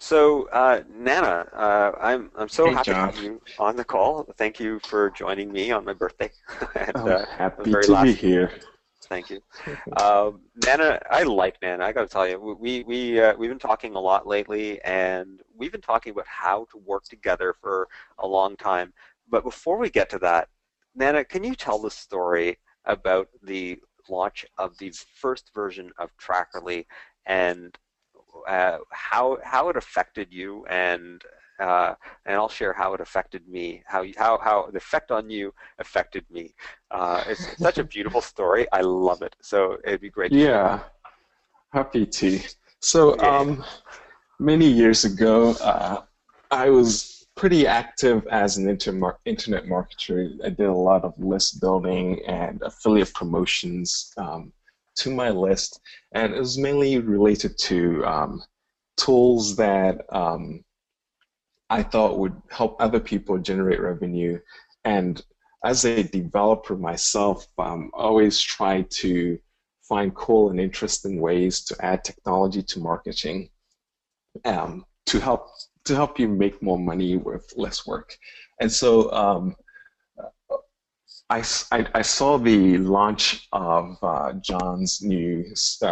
So, Nana, I'm so Hey, happy to John. have you on the call. Thank you for joining me on my birthday, and I'm the happy very to be last. here. Thank you, Nana. I like Nana. I got to tell you, we've been talking a lot lately, and we've been talking about how to work together for a long time. But before we get to that, Nana, can you tell the story about the launch of the first version of Trackerly and how it affected you, and I'll share how it affected me, how the effect on you affected me. It's such a beautiful story. I love it. So it'd be great to share. Yeah, happy to. So, Yeah. many years ago, I was pretty active as an internet marketer. I did a lot of list building and affiliate promotions to my list, and it was mainly related to tools that I thought would help other people generate revenue. And as a developer myself, I always try to find cool and interesting ways to add technology to marketing um, to help to help you make more money with less work. And so I saw the launch of John's new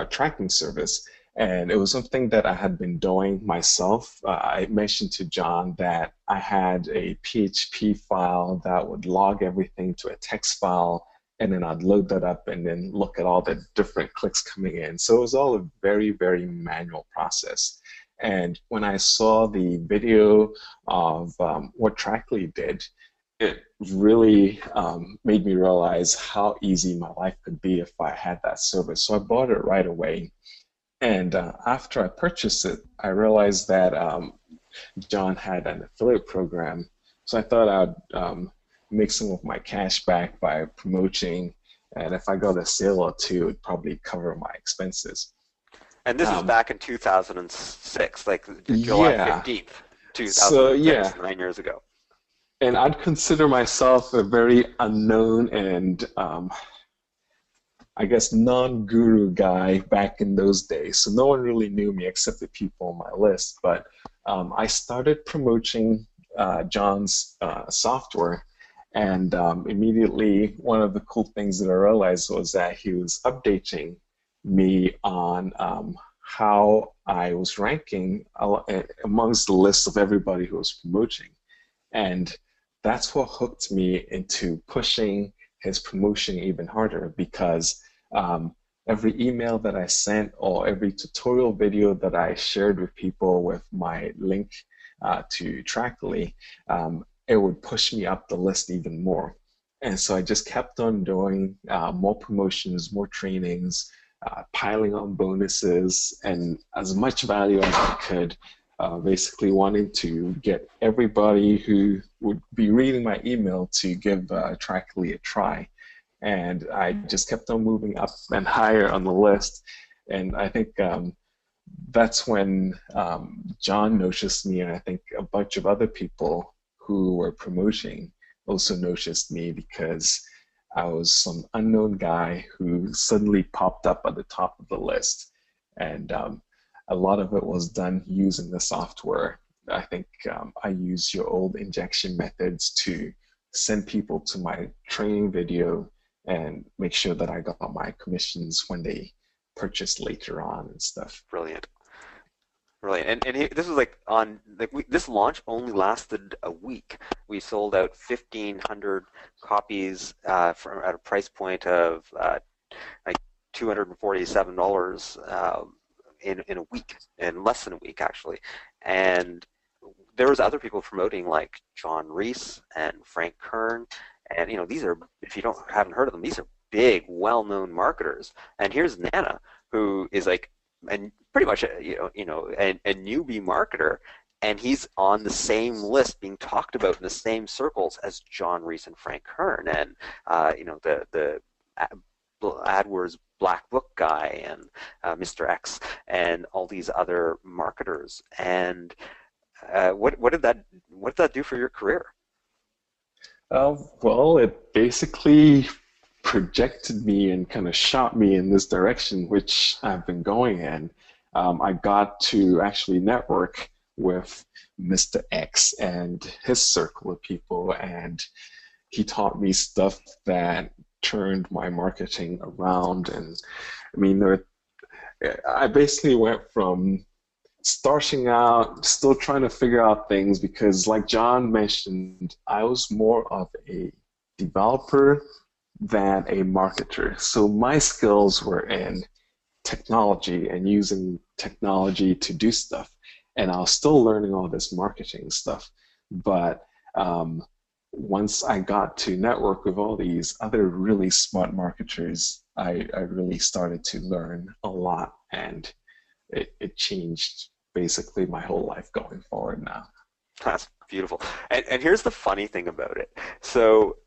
tracking service, and it was something that I had been doing myself. I mentioned to John that I had a PHP file that would log everything to a text file, and then I'd load that up and then look at all the different clicks coming in. So it was all a very, very manual process. And when I saw the video of what Trackly did, it really made me realize how easy my life could be if I had that service. So I bought it right away. And after I purchased it, I realized that John had an affiliate program. So I thought I'd make some of my cash back by promoting. And if I got a sale or two, it would probably cover my expenses. And this is Um, back in 2006, like July yeah. 15th, So, 2006, yeah. 9 years ago. And I'd consider myself a very unknown and I guess non-guru guy back in those days. So no one really knew me except the people on my list. But I started promoting John's software, and immediately one of the cool things that I realized was that he was updating me on how I was ranking amongst the list of everybody who was promoting. And that's what hooked me into pushing his promotion even harder because every email that I sent or every tutorial video that I shared with people with my link to Trackly, it would push me up the list even more. And so I just kept on doing more promotions, more trainings, piling on bonuses, and as much value as I could, basically wanting to get everybody who would be reading my email to give Trackly a try. And I just kept on moving up and higher on the list. And I think that's when John noticed me, and I think a bunch of other people who were promoting also noticed me because I was some unknown guy who suddenly popped up at the top of the list. And a lot of it was done using the software. I think I used your old injection methods to send people to my training video and make sure that I got my commissions when they purchased later on and stuff. Brilliant. Brilliant. This was like this launch only lasted a week. We sold out 1,500 copies at a price point of like $247 in a week, in less than a week actually. And there was other people promoting like John Reese and Frank Kern, and these are, if you don't haven't heard of them, these are big, well-known marketers. And here's Nana, who is like, and pretty much a newbie marketer, and he's on the same list being talked about in the same circles as John Reese and Frank Kern, and the AdWords Black Book guy, and Mr. X, and all these other marketers. And what did that do for your career? Well, it basically projected me and kind of shot me in this direction, which I've been going in. I got to actually network with Mr. X and his circle of people, and he taught me stuff that turned my marketing around. And I mean, I basically went from starting out, still trying to figure out things because, like John mentioned, I was more of a developer than a marketer. So my skills were in technology and using technology to do stuff. And I was still learning all this marketing stuff. But um, once I got to network with all these other really smart marketers, I really started to learn a lot, and it changed basically my whole life going forward now. That's beautiful. And here's the funny thing about it. So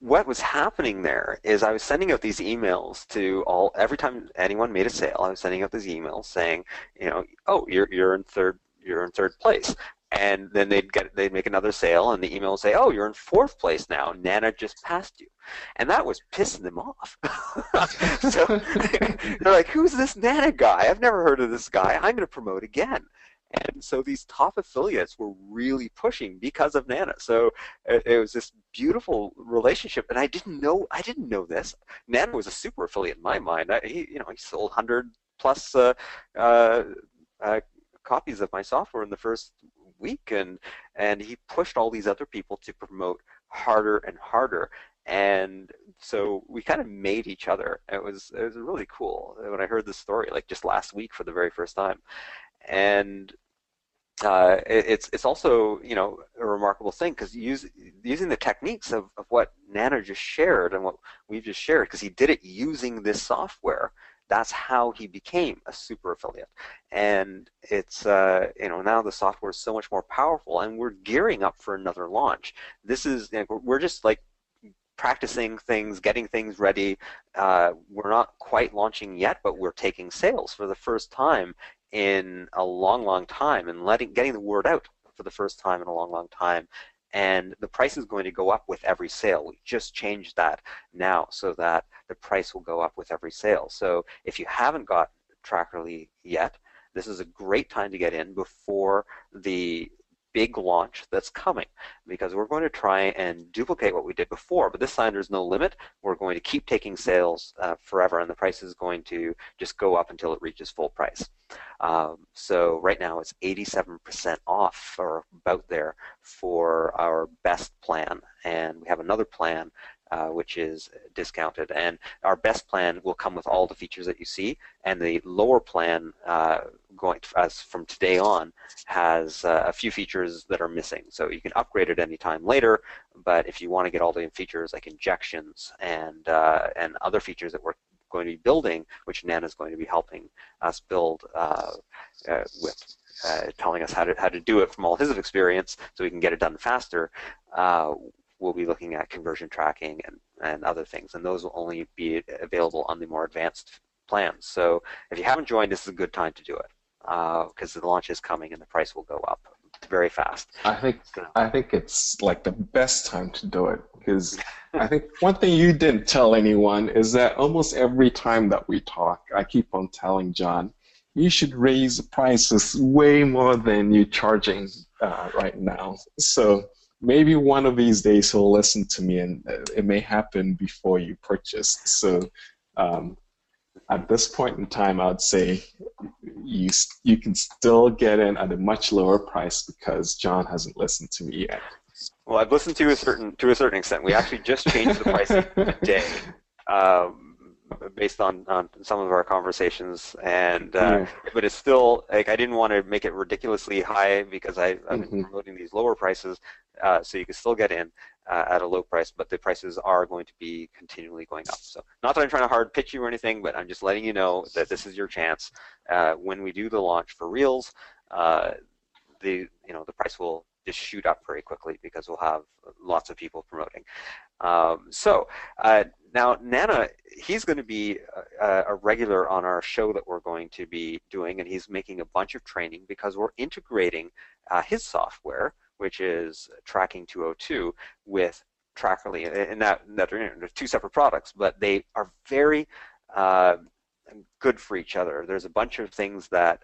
what was happening there is I was sending out these emails to all every time anyone made a sale. I was sending out these emails saying, oh, you're in third place. And then they'd make another sale, and the email would say, "Oh, you're in fourth place now. Nana just passed you," and that was pissing them off. So they're like, "Who's this Nana guy? I've never heard of this guy. I'm going to promote again." And so these top affiliates were really pushing because of Nana. So it was this beautiful relationship, and I didn't know this. Nana was a super affiliate in my mind. He sold 100 plus uh, uh, copies of my software in the first week, and he pushed all these other people to promote harder and harder. And so we kind of made each other. It was really cool when I heard this story, like just last week for the very first time. And it's also a remarkable thing because using the techniques of what Nana just shared and what we've just shared, because he did it using this software. That's how he became a super affiliate. And it's now the software is so much more powerful, and we're gearing up for another launch. This is we're just like practicing things, getting things ready. We're not quite launching yet, but we're taking sales for the first time in a long, long time, and getting the word out for the first time in a long, long time. And the price is going to go up with every sale. We just changed that now so that the price will go up with every sale. So if you haven't got Trackerly yet, this is a great time to get in before the big launch that's coming, because we're going to try and duplicate what we did before, but this time there's no limit. We're going to keep taking sales forever, and the price is going to just go up until it reaches full price. So right now it's 87% off or about there for our best plan, and we have another plan which is discounted. And our best plan will come with all the features that you see, and the lower plan going as from today on has a few features that are missing. So you can upgrade it anytime later, but if you want to get all the features like injections and other features that we're going to be building, which Nana is going to be helping us build with telling us how to do it from all his experience, so we can get it done faster. We'll be looking at conversion tracking and other things, and those will only be available on the more advanced plans. So if you haven't joined, this is a good time to do it because the launch is coming and the price will go up very fast. I think I think it's like the best time to do it because I think one thing you didn't tell anyone is that almost every time that we talk, I keep on telling John, you should raise the prices way more than you're charging right now. So maybe one of these days he'll listen to me, and it may happen before you purchase. So um, at this point in time, I would say you can still get in at a much lower price because John hasn't listened to me yet. Well, I've listened to a certain extent. We actually just changed the pricing today, um, based on some of our conversations, and Yeah. but it's still like I didn't want to make it ridiculously high because I've been Hmm. promoting these lower prices, so you can still get in at a low price, but the prices are going to be continually going up. So not that I'm trying to hard pitch you or anything, but I'm just letting you know that this is your chance. When we do the launch for Reels, the price will just shoot up very quickly because we'll have lots of people promoting. Now Nana, he's going to be a regular on our show that we're going to be doing, and he's making a bunch of training because we're integrating his software, which is Tracking202, with Trackerly, and that they're two separate products, but they are very uh, good for each other. There's a bunch of things that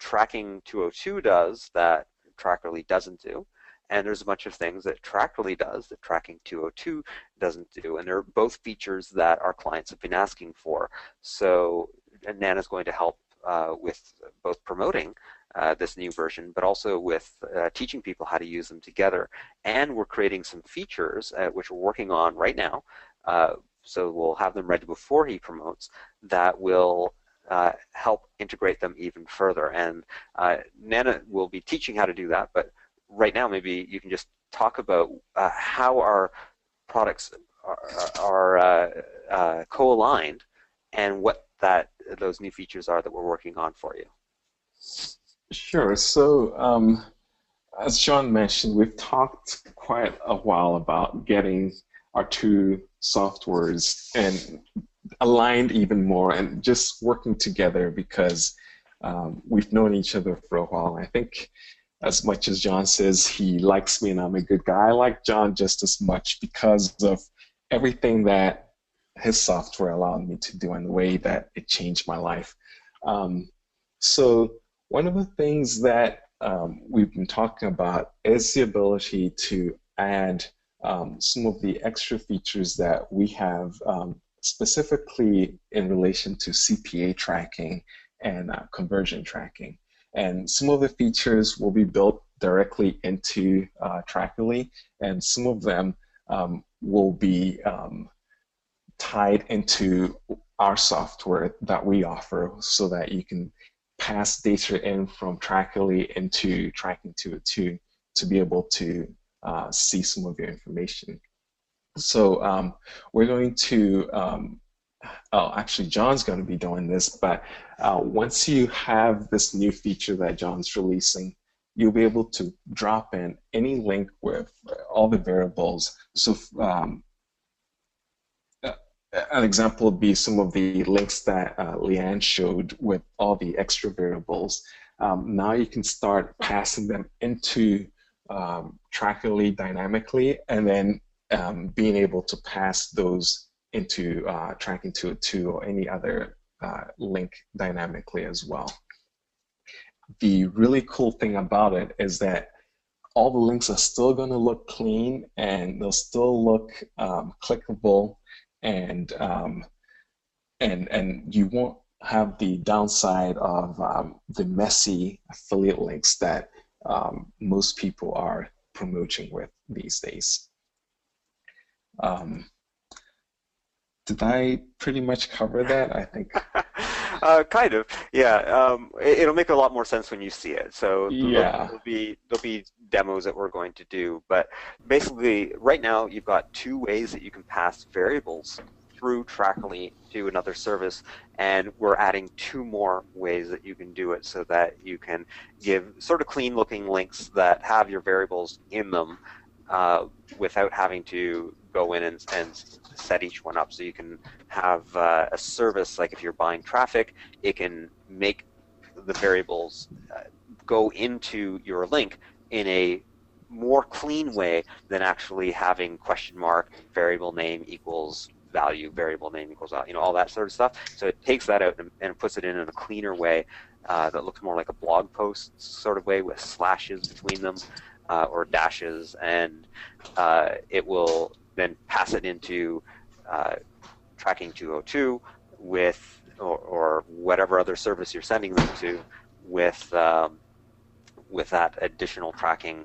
Tracking202 does that Trackerly doesn't do. And there's a bunch of things that Trackerly does that Tracking202 doesn't do. And they're both features that our clients have been asking for. So Nana's going to help with both promoting this new version, but also with teaching people how to use them together. And we're creating some features, which we're working on right now. So we'll have them ready before he promotes, that will help integrate them even further. And Nana will be teaching how to do that, but right now maybe you can just talk about how our products are co-aligned and what those new features are that we're working on for you. Sure. So, as John mentioned, we've talked quite a while about getting our two softwares and aligned even more and just working together because we've known each other for a while. I think as much as John says he likes me and I'm a good guy, I like John just as much because of everything that his software allowed me to do and the way that it changed my life. So one of the things that we've been talking about is the ability to add some of the extra features that we have specifically in relation to CPA tracking and conversion tracking. And some of the features will be built directly into Trackerly, and some of them will be tied into our software that we offer so that you can pass data in from Trackerly into Tracking202 to be able to see some of your information. So we're going to, actually John's going to be doing this, but once you have this new feature that John's releasing, you'll be able to drop in any link with all the variables. So an example would be some of the links that Liane showed with all the extra variables. Now you can start passing them into Trackerly dynamically, and then being able to pass those into Tracking202 or any other link dynamically as well. The really cool thing about it is that all the links are still going to look clean and they'll still look clickable, and you won't have the downside of the messy affiliate links that most people are promoting with these days. Did I pretty much cover that? I think. Kind of, yeah. It'll make a lot more sense when you see it. So Yeah. there'll be demos that we're going to do, but basically, right now you've got two ways that you can pass variables through Trackerly to another service, and we're adding two more ways that you can do it so that you can give sort of clean-looking links that have your variables in them without having to go in and set each one up. So you can have a service, like if you're buying traffic, it can make the variables go into your link in a more clean way than actually having question mark variable name equals value, variable name equals value, all that sort of stuff. So it takes that out and puts it in a cleaner way that looks more like a blog post sort of way with slashes between them or dashes, and it will then pass it into Tracking202 with or whatever other service you're sending them to with that additional tracking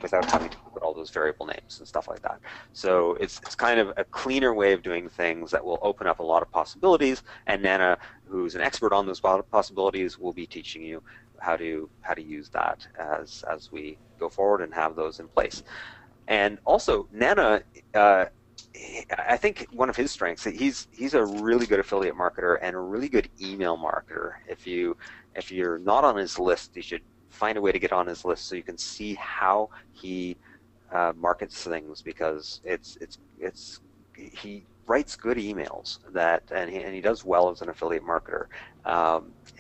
without having to put all those variable names and stuff like that. So it's kind of a cleaner way of doing things that will open up a lot of possibilities, and Nana, who's an expert on those possibilities, will be teaching you how to use that as we go forward and have those in place. And also, Nana, I think one of his strengths, he's a really good affiliate marketer and a really good email marketer. If you're not on his list, you should find a way to get on his list so you can see how he markets things, because he writes good emails and he does well as an affiliate marketer.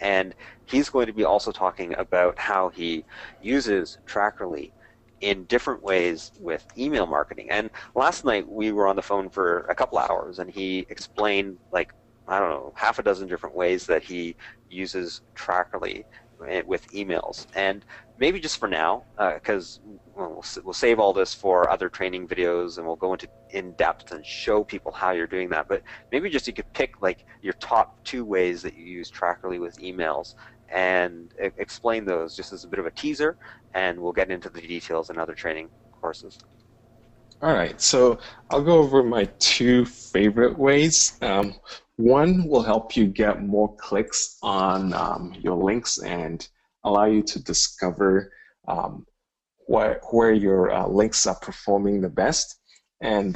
And he's going to be also talking about how he uses Trackerly in different ways with email marketing. And last night we were on the phone for a couple hours, and he explained, like, I don't know, half a dozen different ways that he uses Trackerly with emails. And maybe just for now, because we'll save all this for other training videos, and we'll go into in depth and show people how you're doing that. But maybe just you could pick like your top 2 ways that you use Trackerly with emails and explain those just as a bit of a teaser, and we'll get into the details in other training courses. All right, so I'll go over my two favorite ways. One will help you get more clicks on your links and allow you to discover where your links are performing the best. And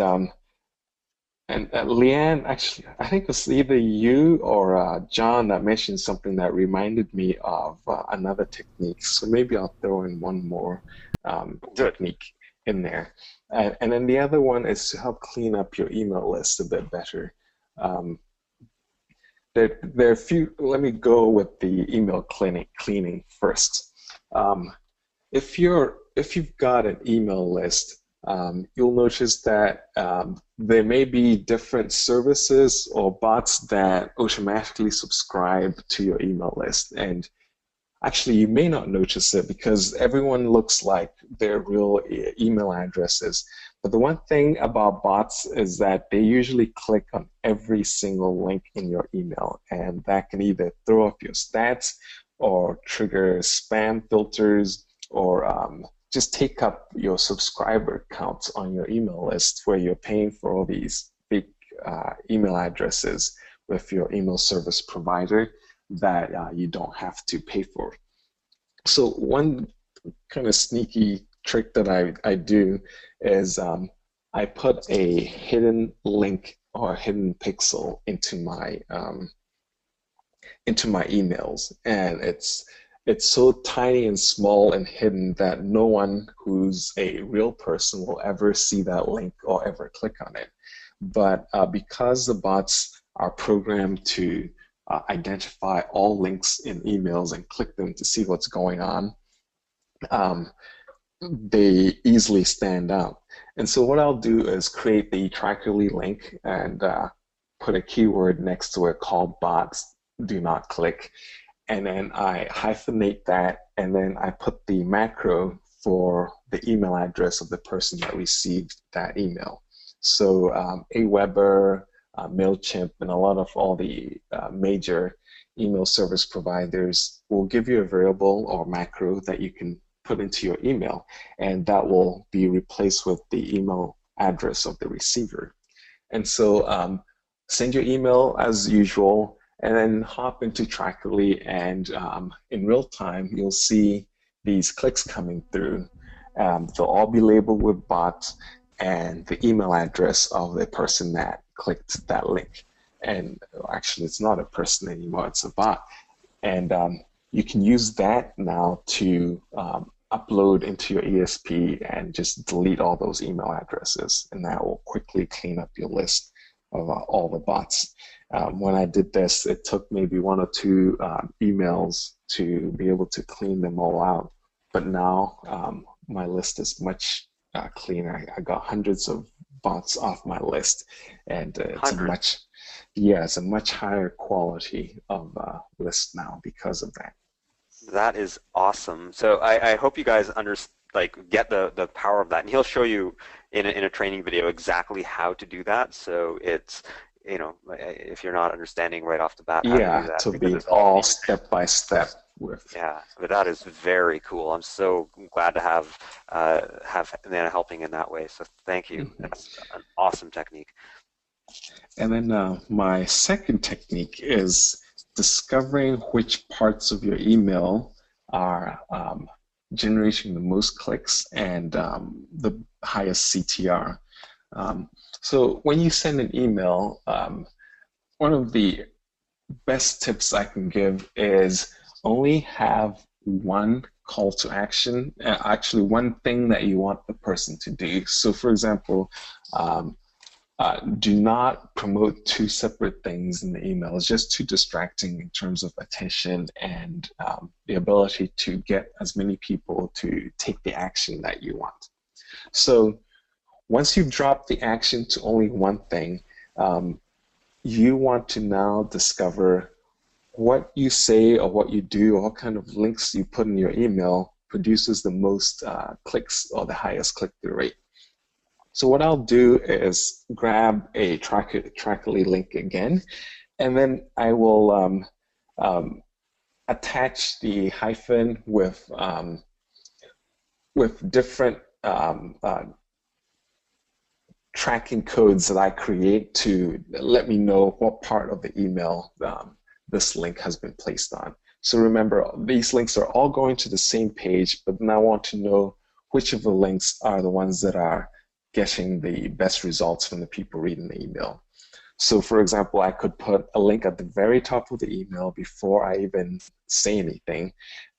Liane, actually, I think it was either you or John that mentioned something that reminded me of another technique. So maybe I'll throw in one more Good. technique in there. And then the other one is to help clean up your email list a bit better. Um, there are a few, let me go with the email cleaning first. Um, if you've got an email list, you'll notice that there may be different services or bots that automatically subscribe to your email list. And actually, you may not notice it because everyone looks like their real email addresses. But the one thing about bots is that they usually click on every single link in your email, and that can either throw off your stats or trigger spam filters or just take up your subscriber counts on your email list where you're paying for all these big email addresses with your email service provider that you don't have to pay for. So one kind of sneaky trick that I do is I put a hidden link or a hidden pixel into my emails, and it's so tiny and small and hidden that no one who's a real person will ever see that link or ever click on it. But because the bots are programmed to identify all links in emails and click them to see what's going on, they easily stand out. And so what I'll do is create the Trackerly link and put a keyword next to it called bots do not click. And then I hyphenate that, and then I put the macro for the email address of the person that received that email. So Aweber, MailChimp, and a lot of all the major email service providers will give you a variable or macro that you can put into your email, and that will be replaced with the email address of the receiver. And so send your email as usual, and then hop into Trackerly, and in real time, you'll see these clicks coming through. They'll all be labeled with bots and the email address of the person that clicked that link. And actually, it's not a person anymore, it's a bot. And you can use that now to upload into your ESP and just delete all those email addresses. And that will quickly clean up your list of all the bots. When I did this, it took maybe 1 or 2 emails to be able to clean them all out. But now my list is much cleaner. I got hundreds of bots off my list, and it's a much higher quality of list now because of that. That is awesome. So I hope you guys get the power of that, and he'll show you in a training video exactly how to do that. So it's, if you're not understanding right off the bat how to do that, to because be it's all step by step with. Yeah, but that is very cool. I'm so glad to have Nana helping in that way. So thank you. That's an awesome technique. And then my second technique is discovering which parts of your email are generating the most clicks and the highest CTR. So when you send an email, one of the best tips I can give is only have one call to action, actually one thing that you want the person to do. So for example, do not promote 2 separate things in the email. It's just too distracting in terms of attention and the ability to get as many people to take the action that you want. So once you've dropped the action to only one thing, you want to now discover what you say or what you do or what kind of links you put in your email produces the most clicks or the highest click-through rate. So what I'll do is grab a Trackly link again, and then I will um, attach the hyphen with different tracking codes that I create to let me know what part of the email this link has been placed on. So remember, these links are all going to the same page, but then I want to know which of the links are the ones that are getting the best results from the people reading the email. So for example, I could put a link at the very top of the email before I even say anything,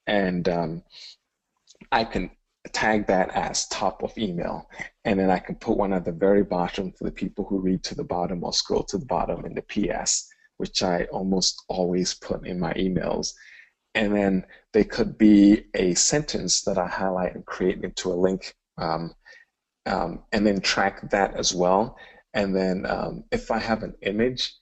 and I can tag that as top of email. And then I can put one at the very bottom for the people who read to the bottom or scroll to the bottom in the PS, which I almost always put in my emails. And then they could be a sentence that I highlight and create into a link, and then track that as well. And then if I have an image,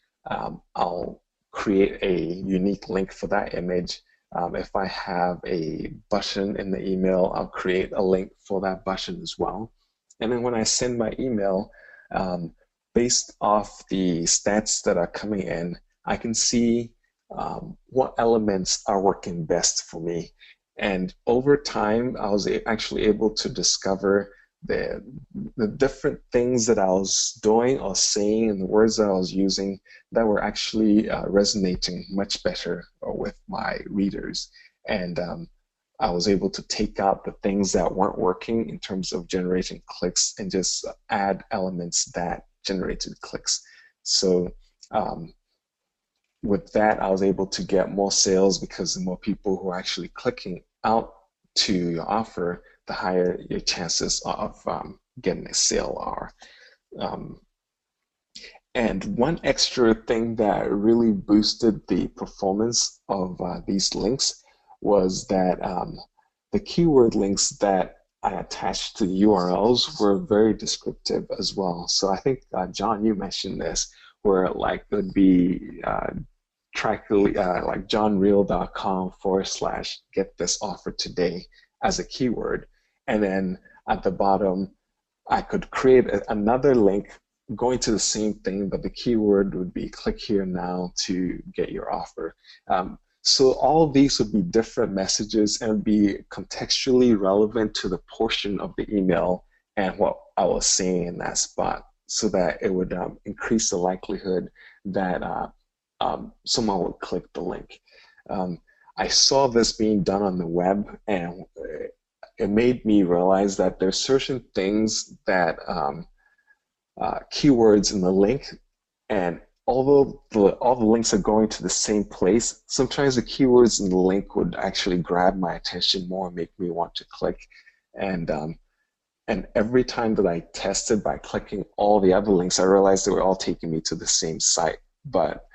I'll create a unique link for that image. If I have a button in the email, I'll create a link for that button as well. And then when I send my email, based off the stats that are coming in, I can see what elements are working best for me. And over time, I was actually able to discover the different things that I was doing or saying and the words that I was using that were actually resonating much better with my readers. And I was able to take out the things that weren't working in terms of generating clicks and just add elements that generated clicks. So with that, I was able to get more sales because the more people who are actually clicking out to your offer, the higher your chances of getting a sale are. And one extra thing that really boosted the performance of these links was that the keyword links that I attached to the URLs were very descriptive as well. So I think, John, you mentioned this, where like it would be like johnreel.com/get this offer today as a keyword. And then at the bottom, I could create another link going to the same thing, but the keyword would be click here now to get your offer. So all of these would be different messages and be contextually relevant to the portion of the email and what I was saying in that spot, so that it would increase the likelihood that someone would click the link. I saw this being done on the web, and it made me realize that there's certain things that keywords in the link, and although all the links are going to the same place, sometimes the keywords in the link would actually grab my attention more and make me want to click. And every time that I tested by clicking all the other links, I realized they were all taking me to the same site. But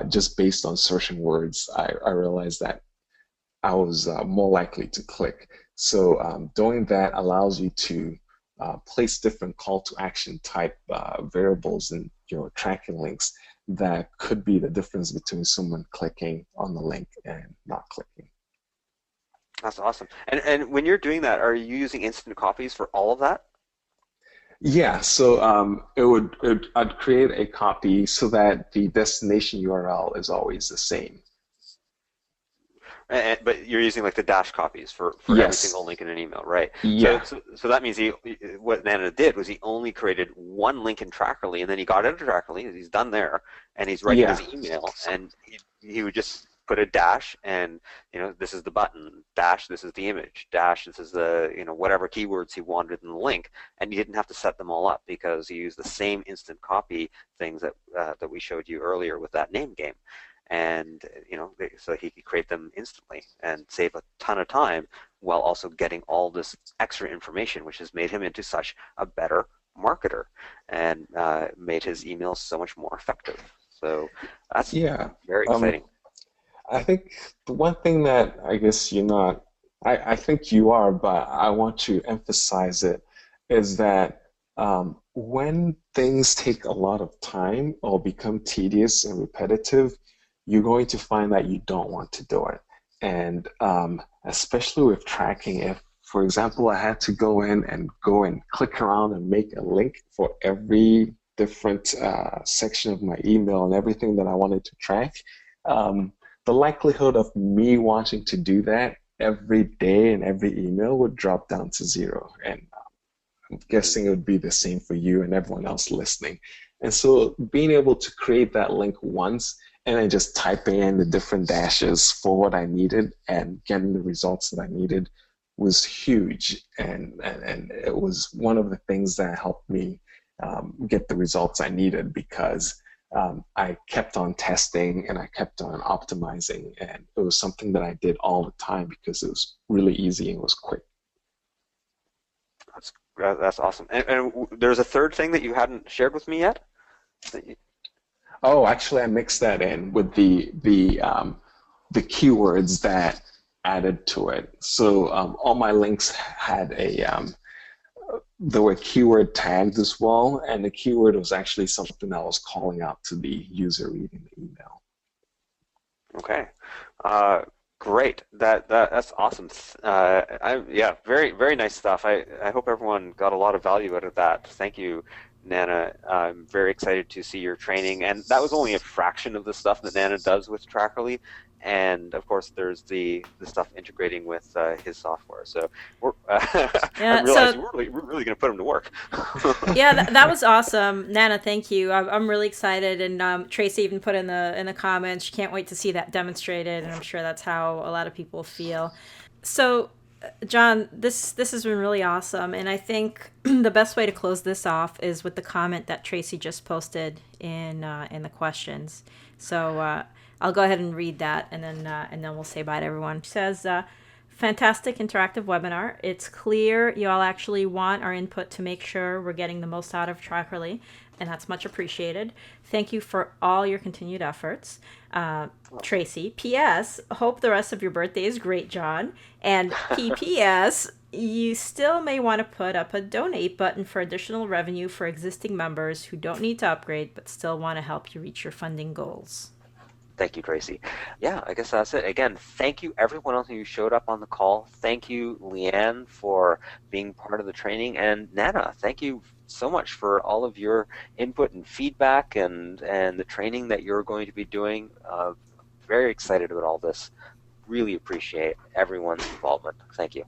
just based on certain words, I realized that I was more likely to click. So doing that allows you to place different call to action type variables in your tracking links that could be the difference between someone clicking on the link and not clicking. That's awesome. And when you're doing that, are you using instant copies for all of that? Yeah, so I'd create a copy so that the destination URL is always the same. But you're using like the dash copies for every Yes. single link in an email, right? So Yeah. so that means what Nana did was he only created one link in Trackerly, and then he got out of Trackerly, he's done there, and he's writing his Yeah. email, and he would just put a dash, and this is the button, dash, this is the image, dash, this is the whatever keywords he wanted in the link, and he didn't have to set them all up because he used the same instant copy things that we showed you earlier with that name game. And so he could create them instantly and save a ton of time while also getting all this extra information, which has made him into such a better marketer and made his emails so much more effective. So that's Yeah. very Um, exciting. I think the one thing that I guess you're not, I think you are, but I want to emphasize it, is that when things take a lot of time or become tedious and repetitive, you're going to find that you don't want to do it. And especially with tracking, if, for example, I had to go and click around and make a link for every different section of my email and everything that I wanted to track, um, the likelihood of me wanting to do that every day and every email would drop down to zero. And I'm Mhm. guessing it would be the same for you and everyone else listening. And so being able to create that link once and then just typing in the different dashes for what I needed and getting the results that I needed was huge. And it was one of the things that helped me get the results I needed because I kept on testing and I kept on optimizing. And it was something that I did all the time because it was really easy and it was quick. That's that's awesome. And there's a third thing that you hadn't shared with me yet. That you- Oh, actually, I mixed that in with the keywords that added to it. So all my links had a there were keyword tagged as well, and the keyword was actually something that was calling out to the user reading the email. Okay. Uh, Great. That's awesome. Yeah, very nice stuff. I hope everyone got a lot of value out of that. Thank you, Nana. I'm very excited to see your training, and that was only a fraction of the stuff that Nana does with Trackerly. And of course, there's the stuff integrating with his software. So I'm Yeah, so realizing we're really going to put him to work. yeah, that was awesome, Nana. Thank you. I'm really excited, and Tracy even put in the comments. She can't wait to see that demonstrated, and I'm sure that's how a lot of people feel. So, John, this has been really awesome, and I think the best way to close this off is with the comment that Tracy just posted in the questions. So I'll go ahead and read that, and then we'll say bye to everyone. She says. Fantastic interactive webinar. It's clear you all actually want our input to make sure we're getting the most out of Trackerly, and that's much appreciated. Thank you for all your continued efforts. Tracy, P.S. Hope the rest of your birthday is great, John. And P.P.S. You still may want to put up a donate button for additional revenue for existing members who don't need to upgrade but still want to help you reach your funding goals. Thank you, Tracy. Yeah, I guess that's it. Again, thank you everyone else who showed up on the call. Thank you, Liane, for being part of the training, and Nana, thank you so much for all of your input and feedback and the training that you're going to be doing. Very excited about all this. Really appreciate everyone's involvement. Thank you.